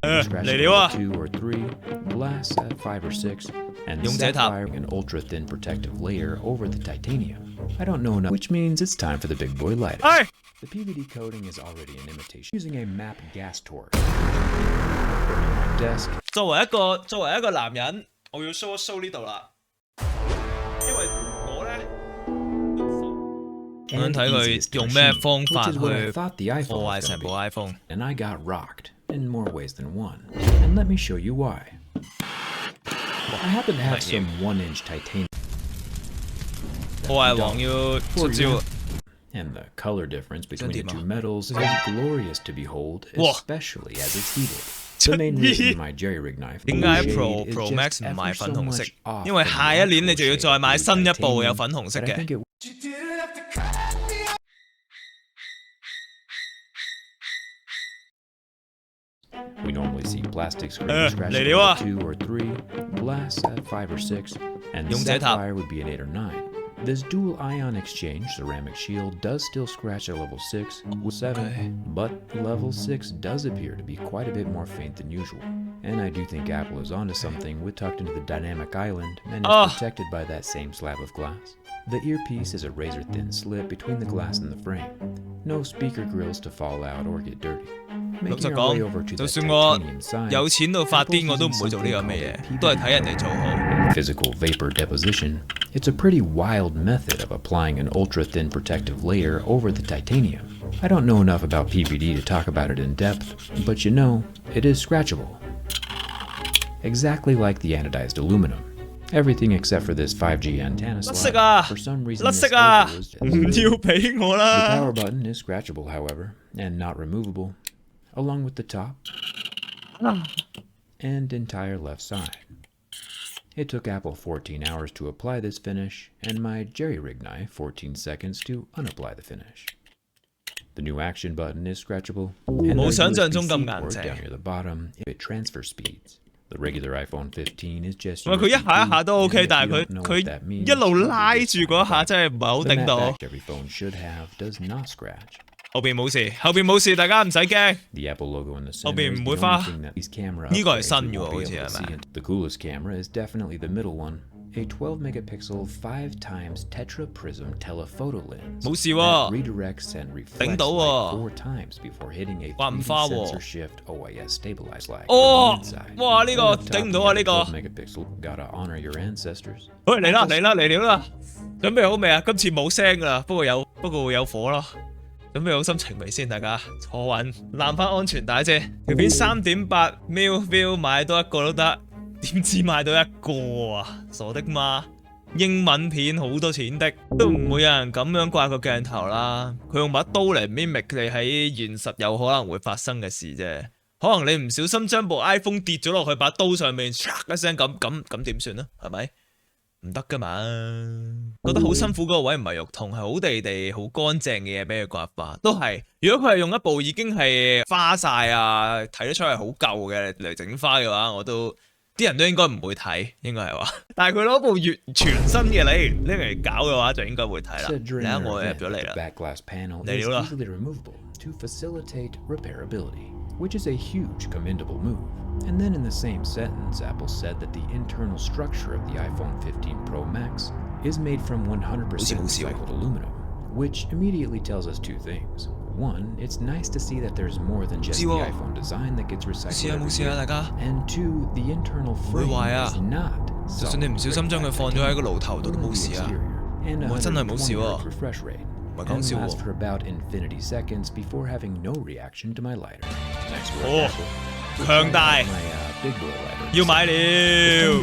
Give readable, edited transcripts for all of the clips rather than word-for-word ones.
嚟料啊！2 or 3, glass at 5 or 6, and sapphire an ultra thin protective layer over the titanium. I don't know enough, which means it's time for the big boy lighter. The PVD coating is already an imitation, using a MAP gas torch. Desk. 作為一個男人，我要 show 一 show 呢度啦，因為我咧。我想睇佢用咩方法去破壞成部 iPhone。And I got rocked in more ways than one. And let me show you why. I happen to have some 1-inch titanium. 破壞王要出招。And the color difference between the two metals is glorious to behold, especially as it's heated. The main reason my jerry-rig knife 點解 Pro Max 唔買粉紅色？因為下一年你就要再買新一部有粉紅色嘅。We normally see plastic screens scratched at 2 or 3, glass at 5 or 6, and sapphire would be an 8 or 9. This dual ion exchange ceramic shield does still scratch at level 6 with 7, but level 6 does appear to be quite a bit more faint than usual. And I do think Apple is onto something with tucked into the dynamic island and is protected by that same slab of glass. The earpiece is a razor-thin slit between the glass and the frame. No speaker grills to fall out or get dirty. 老實講，就算我有錢到發癲，我都唔會做呢咁嘅嘢，都係睇人哋做好。Physical vapor deposition. It's a pretty wild method of applying an ultra-thin protective layer over the titanium. I don't know enough about PVD to talk about it in depth, but you know, it is scratchable. Exactly like the anodized aluminum. Everything except for this 5G antenna slot. For some reason, this the power button is scratchable, however, and not removable, along with the top and entire left side. It took Apple 14 hours to apply this finish, and my jerry-rig knife 14 seconds to unapply the finish. The new action button is scratchable, and the USB-C port down near the bottom, it transfer speeds. The regular iPhone 15 is just 佢一下一下都 OK， 但係佢一路拉住嗰下真係唔係好頂到。The every phone should have does not scratch. 後邊冇事，大家唔使驚。The Apple logo in the center 後邊唔會花。呢個係新嘅喎，好似係咪 ？The coolest camera is definitely the middle one. A 12-megapixel 5x tetra prism telephoto lens 冇事喎 redirects and reflects like 4 times before hitting a 3D sensor shift OIS stabilized light. 哇呢個頂唔到啊呢個 12-megapixel gotta honor your ancestors. 喂嚟料啦！準備好未啊？今次冇聲㗎啦，不過有火咯。準備好心情未先？大家坐穩，攬翻安全帶啫。條片3.8 mil view 買多一個都得。點知買到一個啊？傻的嗎？英文片好多錢的，都唔會有人咁樣掛個鏡頭啦。佢用把刀嚟 mimic 你喺現實有可能會發生嘅事啫。可能你唔小心將部 iPhone 跌咗落去把刀上面，唰一聲咁點算啊？係咪？唔得噶嘛！覺得好辛苦嗰個位唔係肉痛，係好地好乾淨嘅嘢俾佢刮花。都係，如果佢係用一部已經係花晒啊，睇得出係好舊嘅嚟整花嘅話，啲人都應該唔會睇，應該係話。但係佢攞部全新嘅嚟搞嘅話，就應該會睇啦。睇下我入咗嚟啦，嚟料啦。To facilitate repairability, which is a huge commendable move. And then in the same sentence, Apple said that the internal structure of the iPhone 15 Pro Max is made from 100% recycled aluminum, which immediately tells us two things. One, it's nice to see that there's more than just the iPhone design that gets recycled every year. And two, the internal frame is not solid. 就算你唔小心將佢放咗喺個爐頭度都冇事啊，我真係冇事喎。refresh rate. And last for about infinity seconds before having no reaction to my lighter. Nice work, Apple. 強大，要買了。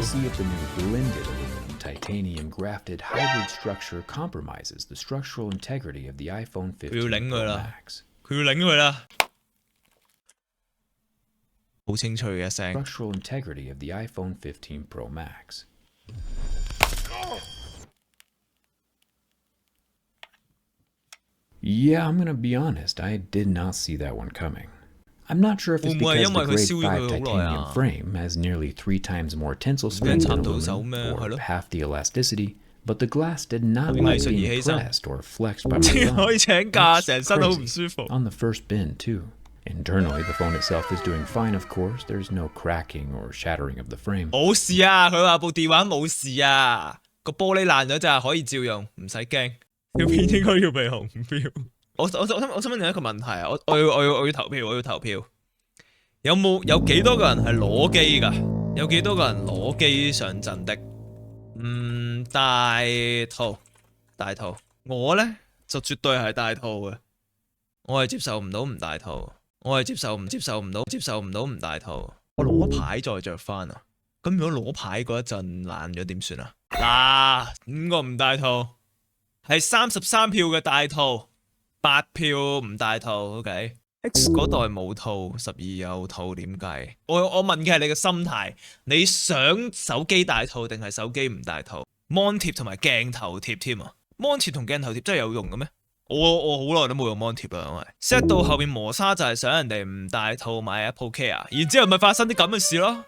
See if the new blended aluminum titanium grafted hybrid structure compromises the structural integrity of the iPhone 15 Pro Max. 佢要擰佢啦，好清脆嘅聲。Structural integrity of the iPhone 15 Pro Max. Yeah, I'm gonna be honest, I did not see that one coming. I'm not sure if it's because the grade 5 titanium frame has nearly 3 times more tensile strength than aluminum, or half the elasticity, but the glass did not like being pressed or flexed by my thumb. On the first bend, too. Internally, the phone itself is doing fine, of course. There's no cracking or shattering of the frame. 冇事啊，佢話部電話冇事啊，個玻璃爛咗咋，可以照用，唔使驚。條片應該要被紅標。我想問你一個問題啊，我要投票，我要投票。有幾多個人係攞機㗎？有幾多個人攞機上陣的？大套。我呢，就絕對係大套嘅，我係接受唔到唔大套。我係接受唔到唔大套。我攞牌再着翻啊！咁如果攞牌嗰一陣爛咗點算啊？5個唔大套，係33票嘅大套，8票唔大套。OK， X 嗰代冇套，12有套點計？我問嘅係你嘅心態，你想手機大套定係手機唔大套 ？Mon 貼同埋鏡頭貼添啊 ！Mon 貼同鏡頭貼真係有用嘅咩？我好耐都冇用 Mon 貼啦，因為 set 到後面磨砂就係想人哋唔大套買 Apple Care， 然之後咪發生啲咁嘅事咯，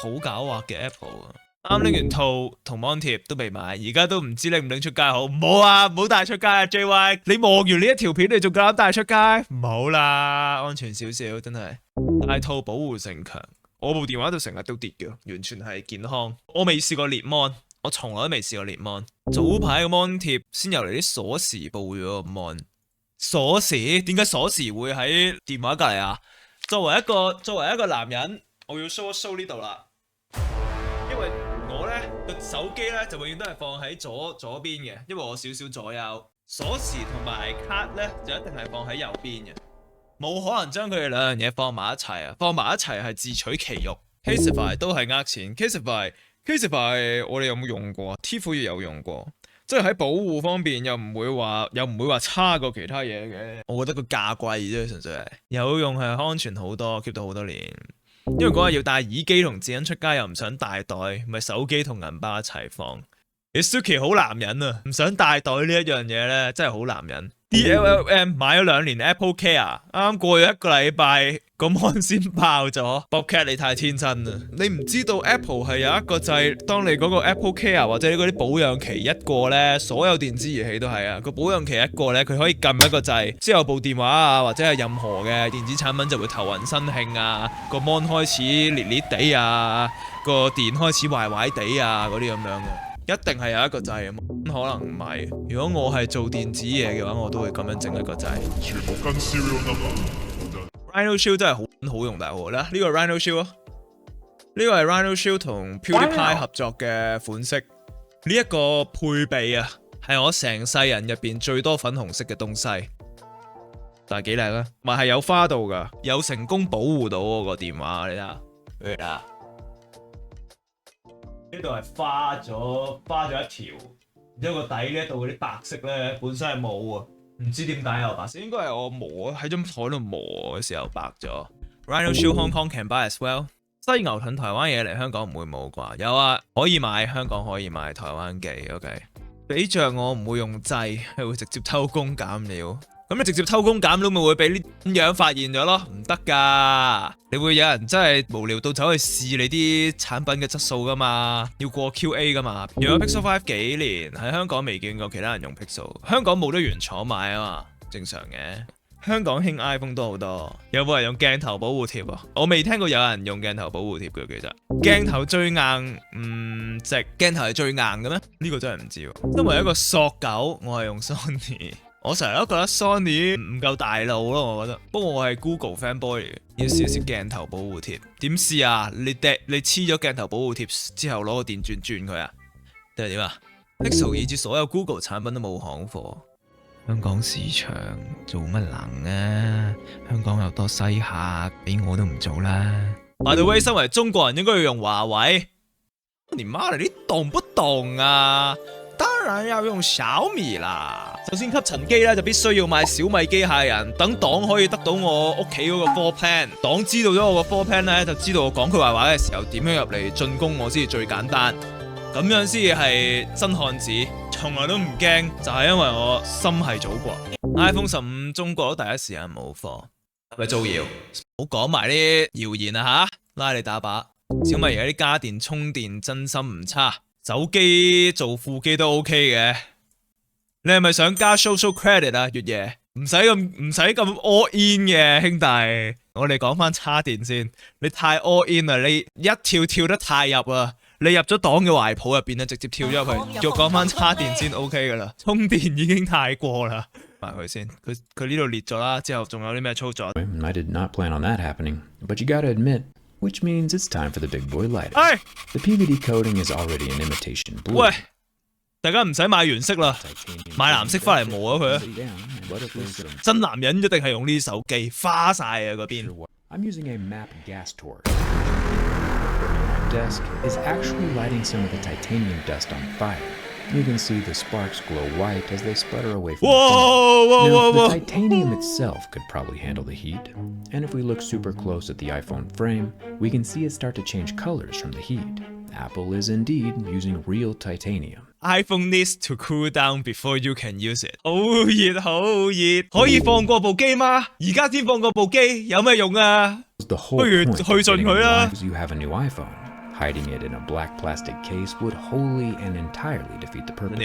好狡猾嘅 Apple 啊！啱拎完套同 Mon 貼都未買，而家都唔知拎唔拎出街好，唔好啊，唔好帶出街啊 JY， 你望完呢一條片你仲夠膽帶出街？唔好啦，安全少少真係，大套保護性強，我部電話就成日都跌嘅，完全係健康，我未試過裂 Mon。我從來都未試過裂 mon，早排個 mon 貼先由嚟啲鎖匙報咗個 mon。鎖匙？點解鎖匙會喺電話隔離啊？作為一個男人，我要 show 呢度啦。因為我呢個手機呢，就永遠都係放喺左邊嘅，因為我少少左右。鎖匙同埋卡呢，就一定係放喺右邊嘅，冇可能將佢哋兩樣嘢放埋一齊啊！放埋一齊係自取其辱。Xraypad 都係呃錢 Xraypad 我哋有冇用過 ？T 虎亦有用過，即係喺保護方面又唔會話差過其他嘢嘅。我覺得個價貴啫，純粹係有用係安全好多 ，keep 到好多年。因為嗰日要帶耳機同紙巾出街，又唔想帶袋，咪手機同銀包一齊放。你 Suki 好男人啊，唔想帶袋呢一樣嘢咧，真係好男人。DLLM 買咗2年 Apple Care， 啱啱過咗1個禮拜，個 mon 先爆咗。Bobcat 你太天真啦！你唔知道 Apple 係有一個掣，當你嗰個 Apple Care 或者你嗰啲保養期一過咧，所有電子儀器都係啊，個保養期一過咧，佢可以撳一個掣，之後部電話啊或者係任何嘅電子產品就會頭暈身㷫啊，個 mon 開始裂裂地啊，個電開始壞壞地啊嗰啲咁樣嘅。一定係有一個掣，可能唔係。如果我係做電子嘢嘅話，我都會咁樣整一個掣。全部跟 serial number。Rhino Shield 真係好用大鑊啦！呢個 Rhino Shield 啊，呢個係 Rhino Shield 同 PewDiePie 合作嘅款式。呢一個配備啊，係我成世人入邊最多粉紅色嘅東西。但係幾靚啊，咪係有花度㗎，有成功保護到我個電話。你睇下。呢度係花咗一條，然之後個底呢度嗰啲白色咧本身係冇啊，唔知點解有白色，應該係我磨喺張台度磨嘅時候白咗。Rhino Shield Hong Kong can buy as well。犀牛盾台灣嘢嚟香港唔會冇啩？有啊，可以買，香港可以買台灣寄。OK， 比着我唔會用掣，係會直接偷工減料。咁你直接偷工減料咪會俾呢樣發現咗咯？唔得㗎，你會有人真係無聊到走去試你啲產品嘅質素㗎嘛？要過 QA 㗎嘛？用咗 Pixel 5幾年，喺香港未見過其他人用 Pixel， 香港冇得原廠買啊嘛，正常嘅。香港興 iPhone 都好多，有冇人用鏡頭保護貼啊？我未聽過有人用鏡頭保護貼嘅，其實鏡頭最硬唔值，鏡頭係最硬嘅咩？呢個真係唔知喎。因為一個索狗，我係用 Sony。我成日都覺得 Sony 唔夠大路咯，我覺得。不過我係 Google fanboy 嚟嘅，要試一試鏡頭保護貼。點試啊？你黐咗鏡頭保護貼之後攞個電轉佢啊？定係點啊 ？Pixel 以至所有 Google 產品都冇行貨。香港市場做乜能啊？香港有多西客，俾我都唔做啦。By the way， 身為中國人應該要用華為。你媽你懂不懂啊？當然要用小米啦。首先吸塵機咧就必須要買小米機械人，等黨可以得到我屋企嗰個 floor plan。黨知道咗我個 floor plan 咧，就知道我講佢壞話嘅時候點樣入嚟進攻我先至最簡單。咁樣先至係真漢子，從來都唔驚，就係因為我心係祖國。iPhone 15中國都第一時間冇貨，係咪造謠？唔好講埋啲謠言啊吓，拉你打靶。小米而家啲家電充電真心唔差。手機做副機都 OK 嘅，你係咪想加 social credit 啊？月爺唔使咁 all in 嘅兄弟。我哋講翻叉電先，你太 all in 啦，你一跳得太入啊！你入咗黨嘅懷抱入邊咧，直接跳咗入去。要講翻叉電先 OK 噶啦，充電已經太過啦。埋佢先，佢呢度列咗啦，之後仲有啲咩操作 I did not plan on that happening, but you gotta admit, which means it's time for the big boy lighting. The PVD coating is already an imitation blue. 喂，大家唔使買原色啦，買藍色翻嚟磨咗佢啊！真男人一定係用呢啲手機，花晒啊嗰邊。I'm using a MAP gas torch. My desk is actually lighting some of the titanium dust on fire. You can see the sparks glow white as they sputter away from the titanium itself could probably handle the heat. And if we look super close at the iPhone frame, we can see it start to change colors from the heat. Apple is indeed using real titanium. iPhone needs to cool down before you can use it. 好熱好熱，可以放過部機嗎？而家先放過部機，有咩用啊？不如去盡佢啦。You have a new iPhone. Hiding it in a black plastic case would wholly and entirely defeat the purpose.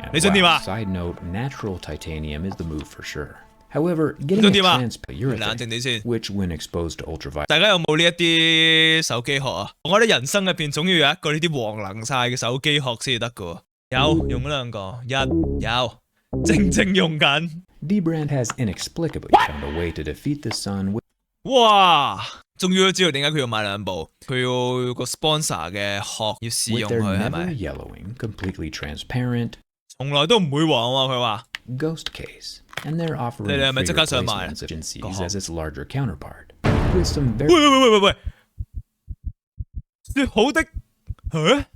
And side note, natural titanium is the move for sure. However, getting a transparent urethane, which when exposed to ultraviolet, 大家有冇呢一啲手機殼啊？我覺得人生入邊總要有一個呢啲黃能晒嘅手機殼先得噶。有用咗兩個，有正用緊。D-Brand has inexplicably found a way to defeat the sun with 哇！終於都知道點解佢要買兩部，佢要個 sponsor 嘅殼要試用佢係咪 ？Yellowing, completely transparent， 從來都唔會黃喎，佢話。Ghost case, and they're offering 你係咪即刻想買 agencies as its larger counterpart with some very 喂！說好的嚇？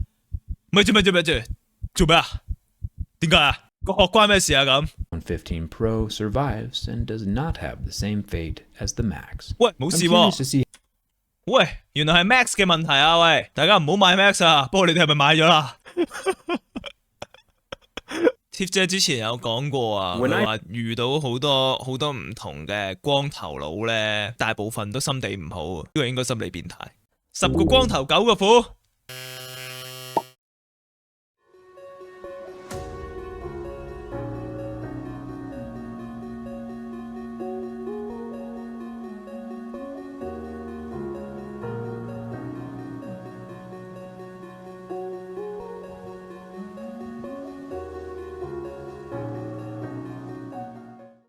咪住，做咩啊？點解啊？個殼關咩事啊咁？ 15 Pro survives and does not have the same fate as the Max. 喂，冇事喎。喂，原來係 Max 嘅問題啊！喂，大家唔好買 Max 啊！不過你哋係咪買咗啦？Tiff 姐之前有講過啊，佢話遇到好多唔同嘅光頭佬咧，大部分都心地唔好，呢個應該心理變態。10個光頭9個苦。